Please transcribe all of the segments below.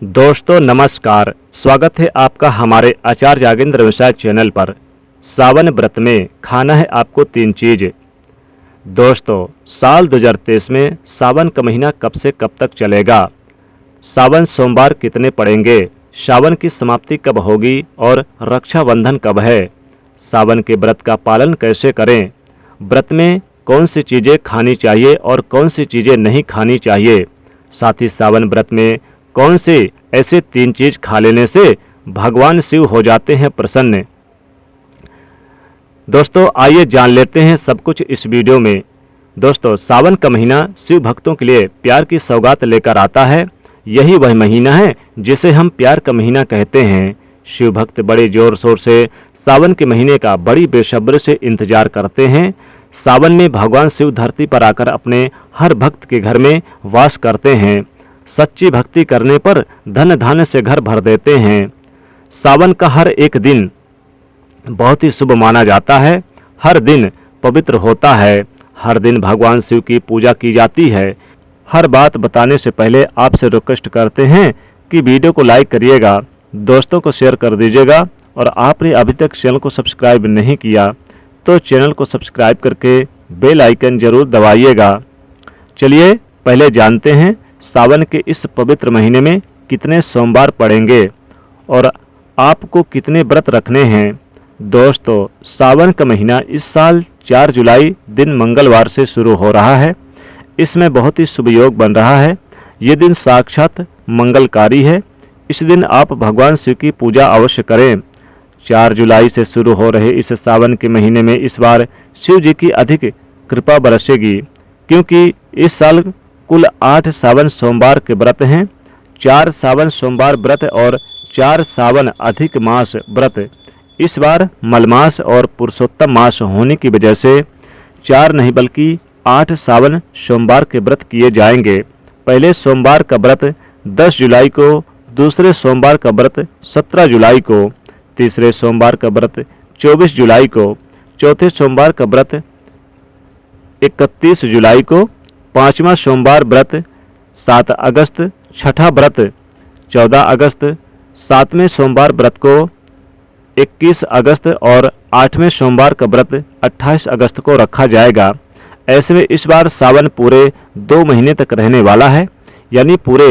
दोस्तों नमस्कार, स्वागत है आपका हमारे आचार्य जागेंद्र व्यवसाय चैनल पर। सावन व्रत में खाना है आपको 3 चीज़। दोस्तों साल 2023 में सावन का महीना कब से कब तक चलेगा, सावन सोमवार कितने पड़ेंगे, सावन की समाप्ति कब होगी और रक्षाबंधन कब है, सावन के व्रत का पालन कैसे करें, व्रत में कौन सी चीज़ें खानी चाहिए और कौन सी चीज़ें नहीं खानी चाहिए, साथ ही सावन व्रत में कौन से ऐसे 3 चीज खा लेने से भगवान शिव हो जाते हैं प्रसन्न। दोस्तों आइए जान लेते हैं सब कुछ इस वीडियो में। दोस्तों सावन का महीना शिव भक्तों के लिए प्यार की सौगात लेकर आता है। यही वह महीना है जिसे हम प्यार का महीना कहते हैं। शिव भक्त बड़े जोर शोर से सावन के महीने का बड़ी बेसब्री से इंतजार करते हैं। सावन में भगवान शिव धरती पर आकर अपने हर भक्त के घर में वास करते हैं। सच्ची भक्ति करने पर धन धान्य से घर भर देते हैं। सावन का हर एक दिन बहुत ही शुभ माना जाता है। हर दिन पवित्र होता है। हर दिन भगवान शिव की पूजा की जाती है। हर बात बताने से पहले आपसे रिक्वेस्ट करते हैं कि वीडियो को लाइक करिएगा, दोस्तों को शेयर कर दीजिएगा और आपने अभी तक चैनल को सब्सक्राइब नहीं किया तो चैनल को सब्सक्राइब करके बेल आइकन जरूर दबाइएगा। चलिए पहले जानते हैं सावन के इस पवित्र महीने में कितने सोमवार पड़ेंगे और आपको कितने व्रत रखने हैं। दोस्तों सावन का महीना इस साल 4 जुलाई दिन मंगलवार से शुरू हो रहा है। इसमें बहुत ही शुभ योग बन रहा है। ये दिन साक्षात मंगलकारी है। इस दिन आप भगवान शिव की पूजा अवश्य करें। 4 जुलाई से शुरू हो रहे इस सावन के महीने में इस बार शिव जी की अधिक कृपा बरसेगी, क्योंकि इस साल कुल 8 सावन सोमवार के व्रत हैं। 4 सावन सोमवार व्रत और 4 सावन अधिक मास व्रत इस बार मलमास और पुरुषोत्तम मास होने की वजह से 4 नहीं बल्कि 8 सावन सोमवार के व्रत किए जाएंगे। पहले सोमवार का व्रत 10 जुलाई को, दूसरे सोमवार का व्रत 17 जुलाई को, तीसरे सोमवार का व्रत 24 जुलाई को, चौथे सोमवार का व्रत 31 जुलाई को, 5वां सोमवार व्रत 7 अगस्त, छठा व्रत 14 अगस्त, 7वें सोमवार व्रत को 21 अगस्त और 8वें सोमवार का व्रत 28 अगस्त को रखा जाएगा। ऐसे में इस बार सावन पूरे 2 महीने तक रहने वाला है, यानी पूरे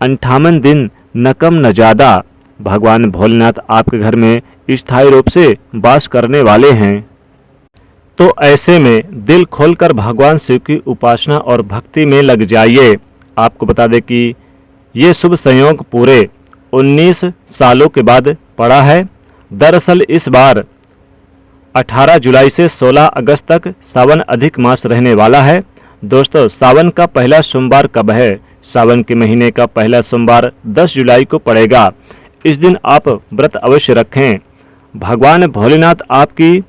58 दिन न कम न ज़्यादा भगवान भोलेनाथ आपके घर में स्थायी रूप से वास करने वाले हैं। तो ऐसे में दिल खोलकर भगवान शिव की उपासना और भक्ति में लग जाइए। आपको बता दें कि ये शुभ संयोग पूरे 19 सालों के बाद पड़ा है। दरअसल इस बार 18 जुलाई से 16 अगस्त तक सावन अधिक मास रहने वाला है। दोस्तों सावन का पहला सोमवार कब है? सावन के महीने का पहला सोमवार 10 जुलाई को पड़ेगा। इस दिन आप व्रत अवश्य रखें। भगवान भोलेनाथ आपकी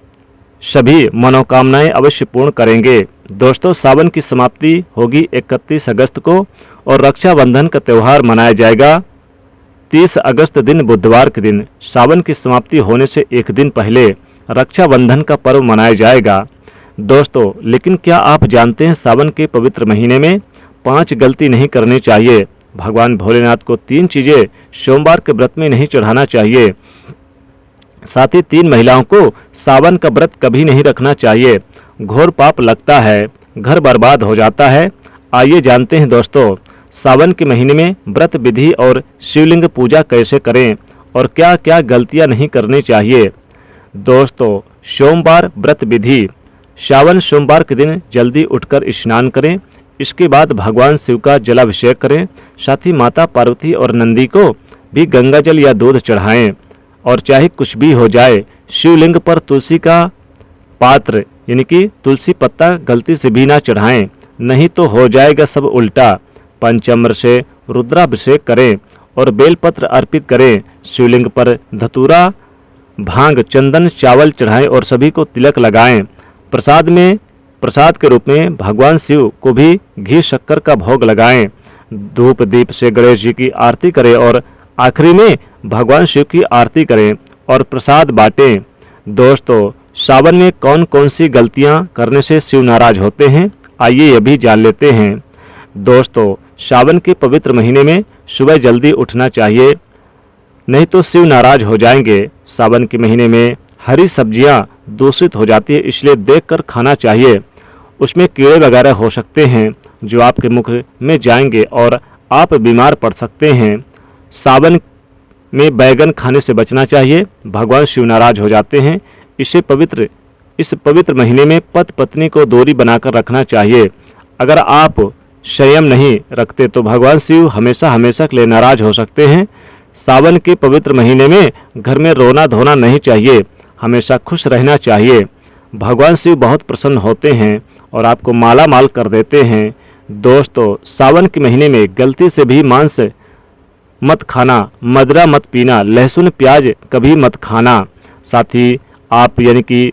सभी मनोकामनाएं अवश्य पूर्ण करेंगे। दोस्तों सावन की समाप्ति होगी 31 अगस्त को और रक्षाबंधन का त्यौहार मनाया जाएगा 30 अगस्त दिन बुधवार के दिन। सावन की समाप्ति होने से एक दिन पहले रक्षाबंधन का पर्व मनाया जाएगा। दोस्तों लेकिन क्या आप जानते हैं सावन के पवित्र महीने में 5 गलती नहीं करनी चाहिए। भगवान भोलेनाथ को 3 चीज़ें सोमवार के व्रत में नहीं चढ़ाना चाहिए। साथ ही 3 महिलाओं को सावन का व्रत कभी नहीं रखना चाहिए। घोर पाप लगता है, घर बर्बाद हो जाता है। आइए जानते हैं दोस्तों सावन के महीने में व्रत विधि और शिवलिंग पूजा कैसे करें और क्या क्या गलतियां नहीं करनी चाहिए। दोस्तों सोमवार व्रत विधि। सावन सोमवार के दिन जल्दी उठकर स्नान करें। इसके बाद भगवान शिव का जलाभिषेक करें। साथ ही माता पार्वती और नंदी को भी गंगा जल या दूध चढ़ाएं। और चाहे कुछ भी हो जाए शिवलिंग पर तुलसी का पात्र यानी कि तुलसी पत्ता गलती से भी ना चढ़ाएं, नहीं तो हो जाएगा सब उल्टा। पंचामृत से रुद्राभिषेक करें और बेलपत्र अर्पित करें। शिवलिंग पर धतूरा, भांग, चंदन, चावल चढ़ाएं और सभी को तिलक लगाएं। प्रसाद के रूप में भगवान शिव को भी घी शक्कर का भोग लगाएं। धूप दीप से गणेश जी की आरती करें और आखिरी में भगवान शिव की आरती करें और प्रसाद बांटें। दोस्तों सावन में कौन कौन सी गलतियां करने से शिव नाराज होते हैं, आइए यह भी जान लेते हैं। दोस्तों सावन के पवित्र महीने में सुबह जल्दी उठना चाहिए, नहीं तो शिव नाराज हो जाएंगे। सावन के महीने में हरी सब्जियां दूषित हो जाती है, इसलिए देखकर खाना चाहिए। उसमें कीड़े वगैरह हो सकते हैं जो आपके मुख में जाएंगे और आप बीमार पड़ सकते हैं। सावन में बैगन खाने से बचना चाहिए, भगवान शिव नाराज हो जाते हैं। इस पवित्र महीने में पति पत्नी को दूरी बनाकर रखना चाहिए। अगर आप संयम नहीं रखते तो भगवान शिव हमेशा हमेशा के लिए नाराज हो सकते हैं। सावन के पवित्र महीने में घर में रोना धोना नहीं चाहिए, हमेशा खुश रहना चाहिए। भगवान शिव बहुत प्रसन्न होते हैं और आपको माला माल कर देते हैं। दोस्तों, सावन के महीने में गलती से भी मांस मत खाना, मदिरा मत पीना, लहसुन प्याज कभी मत खाना। साथ ही आप यानी कि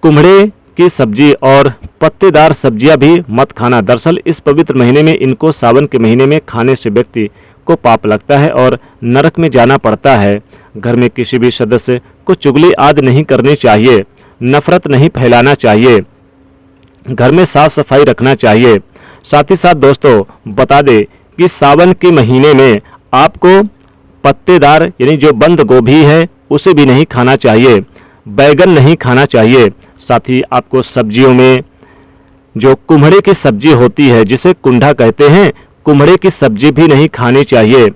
कुम्हड़े की सब्जी और पत्तेदार सब्जियां भी मत खाना। दरअसल इस पवित्र महीने में इनको सावन के महीने में खाने से व्यक्ति को पाप लगता है और नरक में जाना पड़ता है। घर में किसी भी सदस्य को चुगली आदि नहीं करनी चाहिए, नफरत नहीं फैलाना चाहिए, घर में साफ सफाई रखना चाहिए। साथ ही साथ दोस्तों बता दें कि सावन के महीने में आपको पत्तेदार यानी जो बंद गोभी है उसे भी नहीं खाना चाहिए, बैगन नहीं खाना चाहिए। साथ ही आपको सब्जियों में जो कुम्हड़े की सब्जी होती है जिसे कुंडा कहते हैं, कुम्हड़े की सब्जी भी नहीं खानी चाहिए।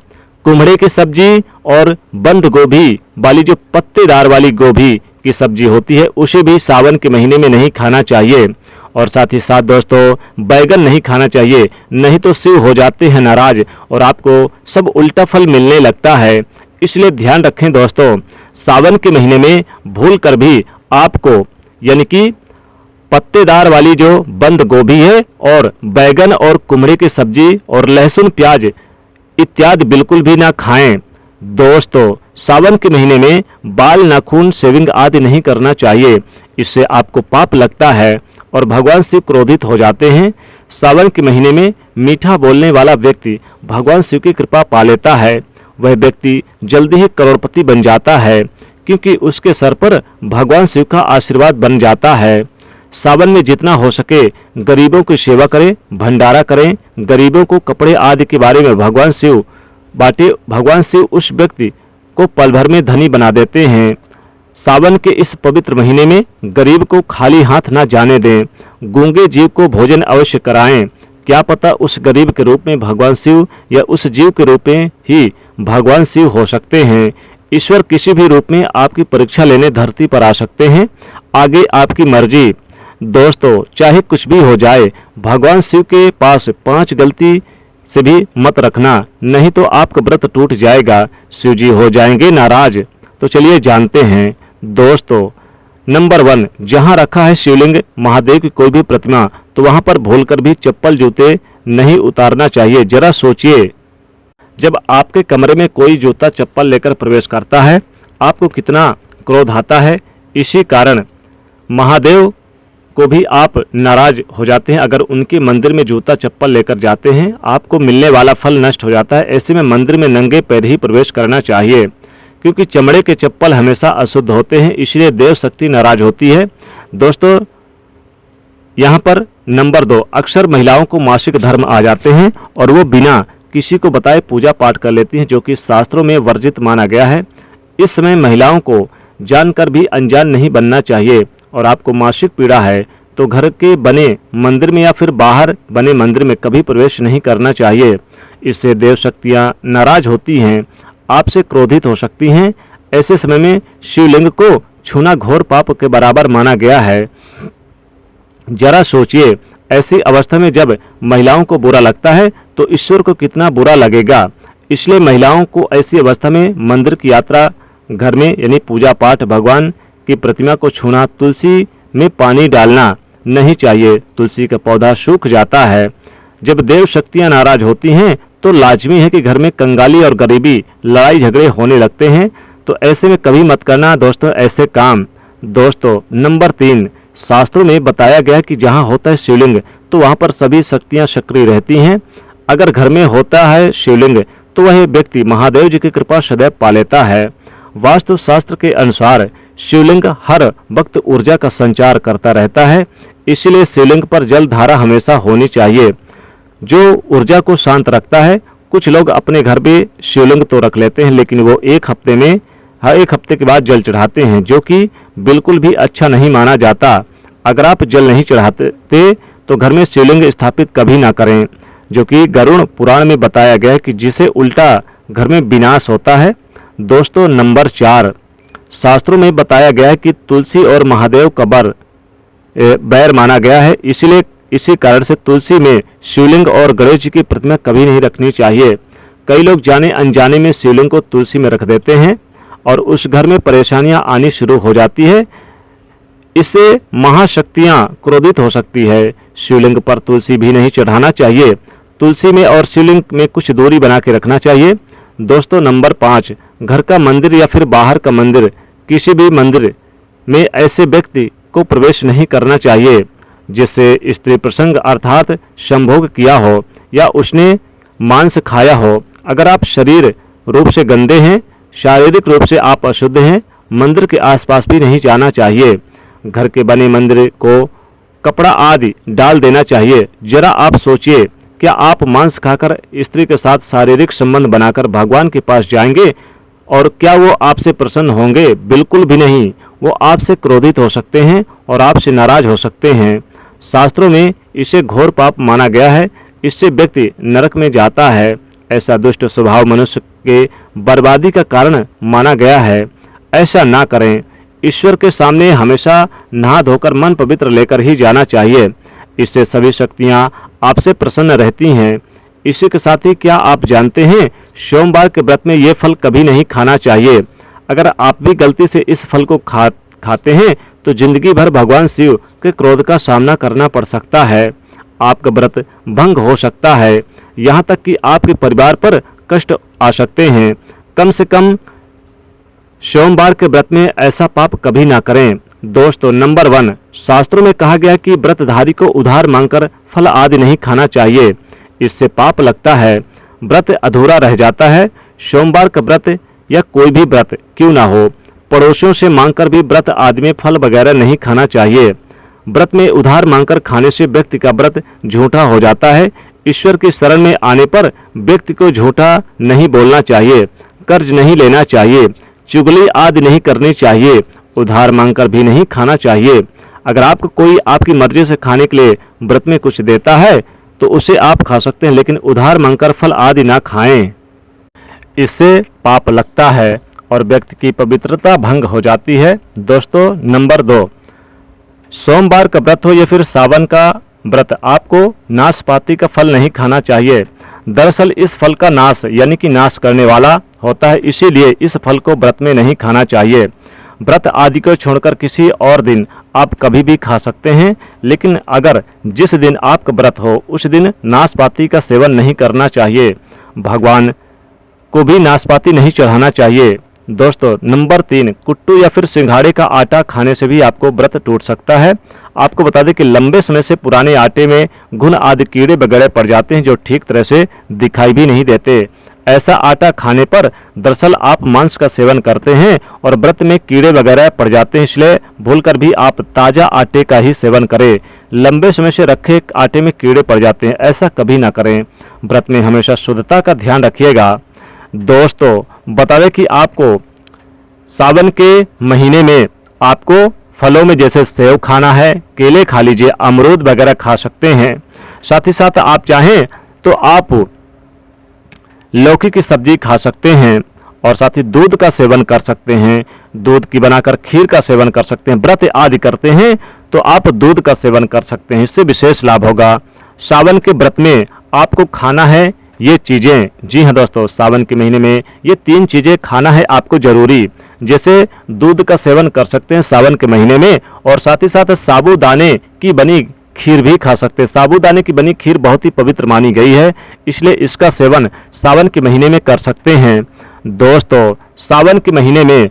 कुम्हड़े की सब्जी और बंद गोभी वाली जो पत्तेदार वाली गोभी की सब्जी होती है उसे भी सावन के महीने में नहीं खाना चाहिए। और साथ ही साथ दोस्तों बैगन नहीं खाना चाहिए, नहीं तो शिव हो जाते हैं नाराज और आपको सब उल्टा फल मिलने लगता है। इसलिए ध्यान रखें दोस्तों, सावन के महीने में भूल कर भी आपको यानी कि पत्तेदार वाली जो बंद गोभी है और बैगन और कुम्हड़े की सब्जी और लहसुन प्याज इत्यादि बिल्कुल भी ना खाएं। दोस्तों, सावन के महीने में बाल नाखून शेविंग आदि नहीं करना चाहिए, इससे आपको पाप लगता है और भगवान शिव क्रोधित हो जाते हैं। सावन के महीने में मीठा बोलने वाला व्यक्ति भगवान शिव की कृपा पा लेता है। वह व्यक्ति जल्दी ही करोड़पति बन जाता है क्योंकि उसके सर पर भगवान शिव का आशीर्वाद बन जाता है। सावन में जितना हो सके गरीबों की सेवा करें, भंडारा करें, गरीबों को कपड़े आदि के बारे में भगवान शिव बांटे। भगवान शिव उस व्यक्ति को पल भर में धनी बना देते हैं। सावन के इस पवित्र महीने में गरीब को खाली हाथ ना जाने दें, गूंगे जीव को भोजन अवश्य कराएं। क्या पता उस गरीब के रूप में भगवान शिव या उस जीव के रूप में ही भगवान शिव हो सकते हैं। ईश्वर किसी भी रूप में आपकी परीक्षा लेने धरती पर आ सकते हैं, आगे आपकी मर्जी। दोस्तों, चाहे कुछ भी हो जाए, भगवान शिव के पास 5 गलती से भी मत रखना, नहीं तो आपका व्रत टूट जाएगा, शिव जी हो जाएंगे नाराज। तो चलिए जानते हैं दोस्तों। नंबर 1, जहां रखा है शिवलिंग महादेव की कोई भी प्रतिमा तो वहां पर भूलकर भी चप्पल जूते नहीं उतारना चाहिए। जरा सोचिए, जब आपके कमरे में कोई जूता चप्पल लेकर प्रवेश करता है आपको कितना क्रोध आता है। इसी कारण महादेव को भी आप नाराज हो जाते हैं। अगर उनके मंदिर में जूता चप्पल लेकर जाते हैं आपको मिलने वाला फल नष्ट हो जाता है। ऐसे में मंदिर में नंगे पैर ही प्रवेश करना चाहिए क्योंकि चमड़े के चप्पल हमेशा अशुद्ध होते हैं, इसलिए देव शक्ति नाराज होती है। दोस्तों, यहाँ पर नंबर 2, अक्सर महिलाओं को मासिक धर्म आ जाते हैं और वो बिना किसी को बताए पूजा पाठ कर लेती हैं, जो कि शास्त्रों में वर्जित माना गया है। इस समय महिलाओं को जानकर भी अनजान नहीं बनना चाहिए। और आपको मासिक पीड़ा है तो घर के बने मंदिर में या फिर बाहर बने मंदिर में कभी प्रवेश नहीं करना चाहिए। इससे देव शक्तियाँ नाराज होती हैं, आपसे क्रोधित हो सकती हैं। ऐसे समय में शिवलिंग को छूना घोर पाप के बराबर माना गया है। जरा सोचिए, ऐसी अवस्था में जब महिलाओं को बुरा लगता है तो ईश्वर को कितना बुरा लगेगा। इसलिए महिलाओं को ऐसी अवस्था में मंदिर की यात्रा, घर में यानी पूजा पाठ, भगवान की प्रतिमा को छूना, तुलसी में पानी डालना नहीं चाहिए। तुलसी का पौधा सूख जाता है। जब देव शक्तियां नाराज होती हैं तो लाजमी है कि घर में कंगाली और गरीबी, लड़ाई झगड़े होने लगते हैं। तो ऐसे में कभी मत करना दोस्तों ऐसे काम। दोस्तों, नंबर 3, शास्त्रों में बताया गया कि जहाँ होता है शिवलिंग तो वहाँ पर सभी शक्तियाँ सक्रिय रहती हैं। अगर घर में होता है शिवलिंग तो वह व्यक्ति महादेव जी की कृपा सदैव पा लेता है। वास्तु शास्त्र के अनुसार शिवलिंग हर वक्त ऊर्जा का संचार करता रहता है, इसलिए शिवलिंग पर जल धारा हमेशा होनी चाहिए जो ऊर्जा को शांत रखता है। कुछ लोग अपने घर पे शिवलिंग तो रख लेते हैं, लेकिन वो एक हफ्ते के बाद जल चढ़ाते हैं, जो कि बिल्कुल भी अच्छा नहीं माना जाता। अगर आप जल नहीं चढ़ाते तो घर में शिवलिंग स्थापित कभी ना करें, जो कि गरुड़ पुराण में बताया गया है कि जिसे उल्टा घर में विनाश होता है। दोस्तों, नंबर 4, शास्त्रों में बताया गया है कि तुलसी और महादेव का बैर माना गया है, इसलिए इसी कारण से तुलसी में शिवलिंग और गणेश जी की प्रतिमा कभी नहीं रखनी चाहिए। कई लोग जाने अनजाने में शिवलिंग को तुलसी में रख देते हैं और उस घर में परेशानियां आनी शुरू हो जाती है। इससे महाशक्तियां क्रोधित हो सकती है। शिवलिंग पर तुलसी भी नहीं चढ़ाना चाहिए। तुलसी में और शिवलिंग में कुछ दूरी बना के रखना चाहिए। दोस्तों, नंबर 5, घर का मंदिर या फिर बाहर का मंदिर, किसी भी मंदिर में ऐसे व्यक्ति को प्रवेश नहीं करना चाहिए जिससे स्त्री प्रसंग अर्थात संभोग किया हो या उसने मांस खाया हो। अगर आप शरीर रूप से गंदे हैं, शारीरिक रूप से आप अशुद्ध हैं, मंदिर के आसपास भी नहीं जाना चाहिए। घर के बने मंदिर को कपड़ा आदि डाल देना चाहिए। जरा आप सोचिए, क्या आप मांस खाकर स्त्री के साथ शारीरिक संबंध बनाकर भगवान के पास जाएंगे और क्या वो आपसे प्रसन्न होंगे? बिल्कुल भी नहीं। वो आपसे क्रोधित हो सकते हैं और आपसे नाराज हो सकते हैं। शास्त्रों में इसे घोर पाप माना गया है। इससे व्यक्ति नरक में जाता है। ऐसा दुष्ट स्वभाव मनुष्य के बर्बादी का कारण माना गया है। ऐसा ना करें। ईश्वर के सामने हमेशा नहा धोकर मन पवित्र लेकर ही जाना चाहिए। इससे सभी शक्तियां आपसे प्रसन्न रहती हैं। इसी के साथ ही क्या आप जानते हैं, सोमवार के व्रत में ये फल कभी नहीं खाना चाहिए। अगर आप भी गलती से इस फल को खाते हैं तो जिंदगी भर भगवान शिव के क्रोध का सामना करना पड़ सकता है। आपका व्रत भंग हो सकता है, यहाँ तक कि आपके परिवार पर कष्ट आ सकते हैं। कम से कम सोमवार के व्रत में ऐसा पाप कभी ना करें। दोस्तों, नंबर 1, शास्त्रों में कहा गया कि व्रतधारी को उधार मांगकर फल आदि नहीं खाना चाहिए। इससे पाप लगता है, व्रत अधूरा रह जाता है। सोमवार का व्रत या कोई भी व्रत क्यों ना हो, पड़ोसियों से मांगकर भी व्रत आदि में फल वगैरह नहीं खाना चाहिए। व्रत में उधार मांगकर खाने से व्यक्ति का व्रत झूठा हो जाता है। ईश्वर की शरण में आने पर व्यक्ति को झूठा नहीं बोलना चाहिए, कर्ज नहीं लेना चाहिए, चुगली आदि नहीं करनी चाहिए, उधार मांगकर भी नहीं खाना चाहिए। अगर आपको कोई आपकी मर्जी से खाने के लिए व्रत में कुछ देता है तो उसे आप खा सकते हैं, लेकिन उधार मांगकर फल आदि ना खाएं। इससे पाप लगता है और व्यक्ति की पवित्रता भंग हो जाती है। दोस्तों, नंबर 2, सोमवार का व्रत हो या फिर सावन का व्रत, आपको नाशपाती का फल नहीं खाना चाहिए। दरअसल इस फल का नाश यानी कि नाश करने वाला होता है, इसीलिए इस फल को व्रत में नहीं खाना चाहिए। व्रत आदि को छोड़कर किसी और दिन आप कभी भी खा सकते हैं, लेकिन अगर जिस दिन आपका व्रत हो उस दिन नाशपाती का सेवन नहीं करना चाहिए। भगवान को भी नाशपाती नहीं चढ़ाना चाहिए। दोस्तों, नंबर 3, कुट्टू या फिर सिंघाड़े का आटा खाने से भी आपको व्रत टूट सकता है। आपको बता दें कि लंबे समय से पुराने आटे में घुन आदि कीड़े वगैरह पड़ जाते हैं जो ठीक तरह से दिखाई भी नहीं देते। ऐसा आटा खाने पर दरअसल आप मांस का सेवन करते हैं और व्रत में कीड़े वगैरह पड़ जाते हैं, इसलिए भूलकर भी आप ताज़ा आटे का ही सेवन करें। लंबे समय से रखे आटे में कीड़े पड़ जाते हैं, ऐसा कभी ना करें। व्रत में हमेशा शुद्धता का ध्यान रखिएगा। दोस्तों, बता दें कि आपको सावन के महीने में आपको फलों में जैसे सेब खाना है, केले खा लीजिए, अमरूद वगैरह खा सकते हैं। साथ ही साथ आप चाहें तो आप लौकी की सब्जी खा सकते हैं और साथ ही दूध का सेवन कर सकते हैं। दूध की बनाकर खीर का सेवन कर सकते हैं। व्रत आदि करते हैं तो आप दूध का सेवन कर सकते हैं, इससे विशेष लाभ होगा। सावन के व्रत में आपको खाना है ये चीज़ें, जी हाँ दोस्तों, सावन के महीने में ये 3 चीज़ें खाना है आपको जरूरी। जैसे दूध का सेवन कर सकते हैं सावन के महीने में और साथ ही साथ साबूदाने की बनी खीर भी खा सकते हैं। साबूदाने की बनी खीर बहुत ही पवित्र मानी गई है, इसलिए इसका सेवन सावन के महीने में कर सकते हैं। दोस्तों, सावन के महीने में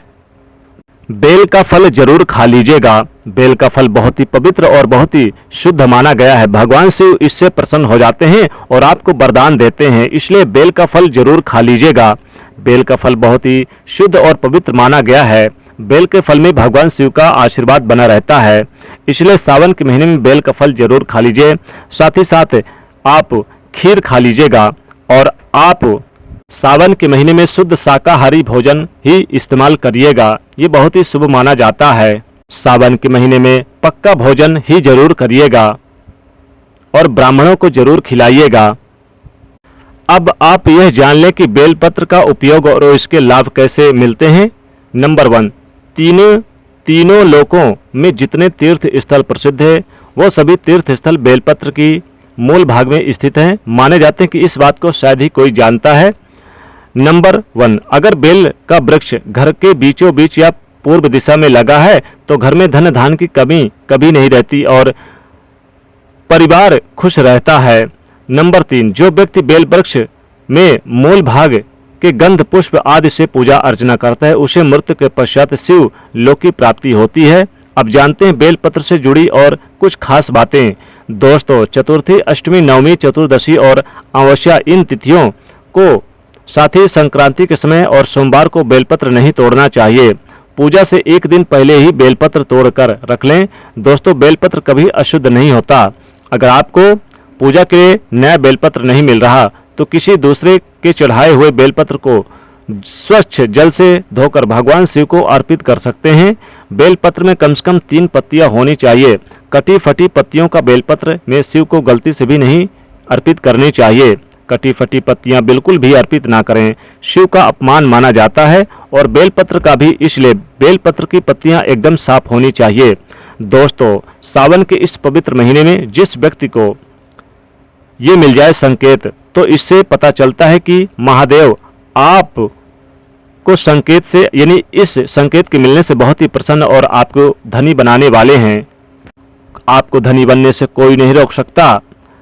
बेल का फल जरूर खा लीजिएगा। बेल का फल बहुत ही पवित्र और बहुत ही शुद्ध माना गया है। भगवान शिव इससे प्रसन्न हो जाते हैं और आपको वरदान देते हैं, इसलिए बेल का फल जरूर खा लीजिएगा। बेल का फल बहुत ही शुद्ध और पवित्र माना गया है। बेल के फल में भगवान शिव का आशीर्वाद बना रहता है, इसलिए सावन के महीने में बेल का फल जरूर खा लीजिए। साथ ही साथ आप खीर खा लीजिएगा और आप सावन के महीने में शुद्ध शाकाहारी भोजन ही इस्तेमाल करिएगा, ये बहुत ही शुभ माना जाता है। सावन के महीने में पक्का भोजन ही जरूर करिएगा और ब्राह्मणों को जरूर खिलाइएगा। अब आप यह जान लें कि बेलपत्र का उपयोग और इसके लाभ कैसे मिलते हैं। नंबर 1, तीनों लोकों में जितने तीर्थ स्थल प्रसिद्ध है वो सभी तीर्थ स्थल बेलपत्र की मूल भाग में स्थित हैं। माने जाते हैं कि इस बात को शायद ही कोई जानता है। नंबर 1, अगर बेल का वृक्ष घर के बीचों बीच या पूर्व दिशा में लगा है तो घर में धन धान की कमी कभी नहीं रहती और परिवार खुश रहता है। नंबर 3, जो व्यक्ति बेल वृक्ष में मूल भाग के गंध पुष्प आदि से पूजा अर्चना करता है उसे मृत्यु के पश्चात शिव लोक की प्राप्ति होती है। अब जानते हैं बेलपत्र से जुड़ी और कुछ खास बातें। दोस्तों, चतुर्थी, अष्टमी, नवमी, चतुर्दशी और अमावस्या इन तिथियों को, साथ ही संक्रांति के समय और सोमवार को बेलपत्र नहीं तोड़ना चाहिए। पूजा से एक दिन पहले ही बेलपत्र तोड़कर रख लें। दोस्तों, बेलपत्र कभी अशुद्ध नहीं होता। अगर आपको पूजा के लिए नया बेलपत्र नहीं मिल रहा तो किसी दूसरे के चढ़ाए हुए बेलपत्र को स्वच्छ जल से धोकर भगवान शिव को अर्पित कर सकते हैं। बेलपत्र में कम से कम 3 पत्तियां होनी चाहिए। कटी फटी पत्तियों का बेलपत्र में शिव को गलती से भी नहीं अर्पित करनी चाहिए। कटी फटी पत्तियां बिल्कुल भी अर्पित ना करें, शिव का अपमान माना जाता है। और बेलपत्र का भी इसलिए बेलपत्र की पत्तियां एकदम साफ होनी चाहिए। दोस्तों, सावन के इस पवित्र महीने में जिस व्यक्ति को ये मिल जाए संकेत, तो इससे पता चलता है कि महादेव आप को संकेत से, यानी इस संकेत के मिलने से बहुत ही प्रसन्न और आपको धनी बनाने वाले हैं। आपको धनी बनने से कोई नहीं रोक सकता।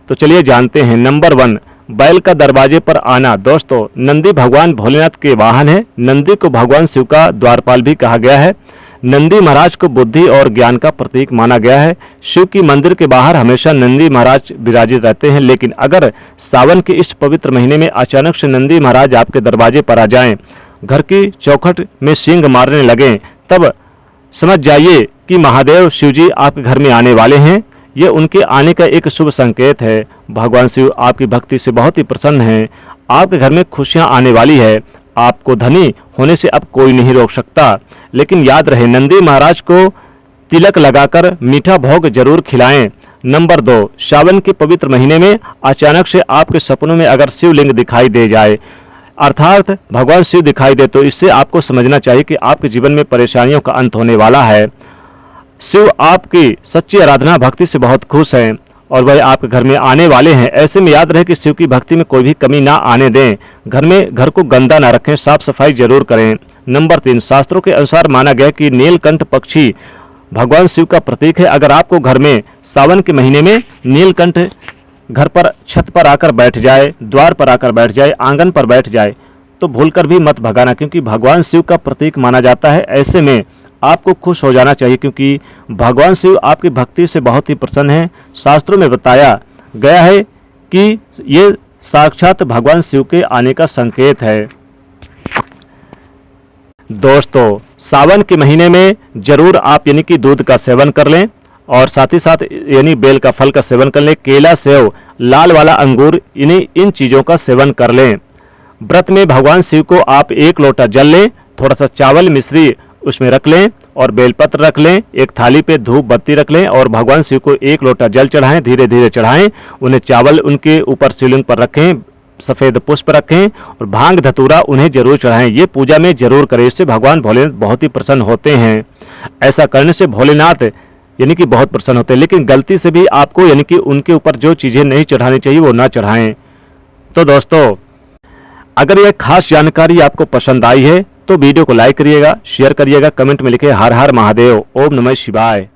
तो चलिए जानते हैं। नंबर 1, बैल का दरवाजे पर आना। दोस्तों, नंदी भगवान भोलेनाथ के वाहन है। नंदी को भगवान शिव का द्वारपाल भी कहा गया है। नंदी महाराज को बुद्धि और ज्ञान का प्रतीक माना गया है। शिव की मंदिर के बाहर हमेशा नंदी महाराज विराजित रहते हैं। लेकिन अगर सावन के इस पवित्र महीने में अचानक से नंदी महाराज आपके दरवाजे पर आ जाएं, घर की चौखट में सींग मारने लगें, तब समझ जाइए कि महादेव शिव जी आपके घर में आने वाले हैं। ये उनके आने का एक शुभ संकेत है। भगवान शिव आपकी भक्ति से बहुत ही प्रसन्न हैं। आपके घर में खुशियां आने वाली है। आपको धनी होने से अब कोई नहीं रोक सकता। लेकिन याद रहे, नंदी महाराज को तिलक लगाकर मीठा भोग जरूर खिलाएं। नंबर 2, सावन के पवित्र महीने में अचानक से आपके सपनों में अगर शिवलिंग दिखाई दे जाए, अर्थात भगवान शिव दिखाई दे, तो इससे आपको समझना चाहिए कि आपके जीवन में परेशानियों का अंत होने वाला है। शिव आपकी सच्ची आराधना भक्ति से बहुत खुश हैं और वह आपके घर में आने वाले हैं। ऐसे में याद रहे कि शिव की भक्ति में कोई भी कमी ना आने दें। घर को गंदा ना रखें, साफ सफाई जरूर करें। नंबर 3, शास्त्रों के अनुसार माना गया कि नीलकंठ पक्षी भगवान शिव का प्रतीक है। अगर आपको घर में सावन के महीने में नीलकंठ घर पर छत पर आकर बैठ जाए, द्वार पर आकर बैठ जाए, आंगन पर बैठ जाए, तो भूलकर भी मत भगाना, क्योंकि भगवान शिव का प्रतीक माना जाता है। ऐसे में आपको खुश हो जाना चाहिए, क्योंकि भगवान शिव आपकी भक्ति से बहुत ही प्रसन्न हैं। शास्त्रों में बताया गया है कि ये साक्षात भगवान शिव के आने का संकेत है। दोस्तों, सावन के महीने में जरूर आप यानी कि दूध का सेवन कर लें और साथ ही साथ यानी बेल का फल का सेवन कर लें। केला, सेव, लाल वाला अंगूर, इन चीज़ों का सेवन कर लें। व्रत में भगवान शिव को आप 1 लोटा जल लें, थोड़ा सा चावल मिश्री उसमें रख लें और बेलपत्र रख लें। एक थाली पे धूप बत्ती रख लें और भगवान शिव को 1 लोटा जल चढ़ाएं। धीरे धीरे चढ़ाएं। उन्हें चावल उनके ऊपर शिवलिंग पर रखें, सफ़ेद पुष्प रखें और भांग धतूरा उन्हें जरूर चढ़ाएं। ये पूजा में जरूर करें, इससे भगवान भोलेनाथ बहुत ही प्रसन्न होते हैं। ऐसा करने से भोलेनाथ यानी कि बहुत प्रसन्न होते हैं। लेकिन गलती से भी आपको यानी कि उनके ऊपर जो चीज़ें नहीं चढ़ानी चाहिए वो ना चढ़ाएं। तो दोस्तों, अगर यह खास जानकारी आपको पसंद आई है तो वीडियो को लाइक करिएगा, शेयर करिएगा, कमेंट में लिखे हर हर महादेव, ओम नमः शिवाय।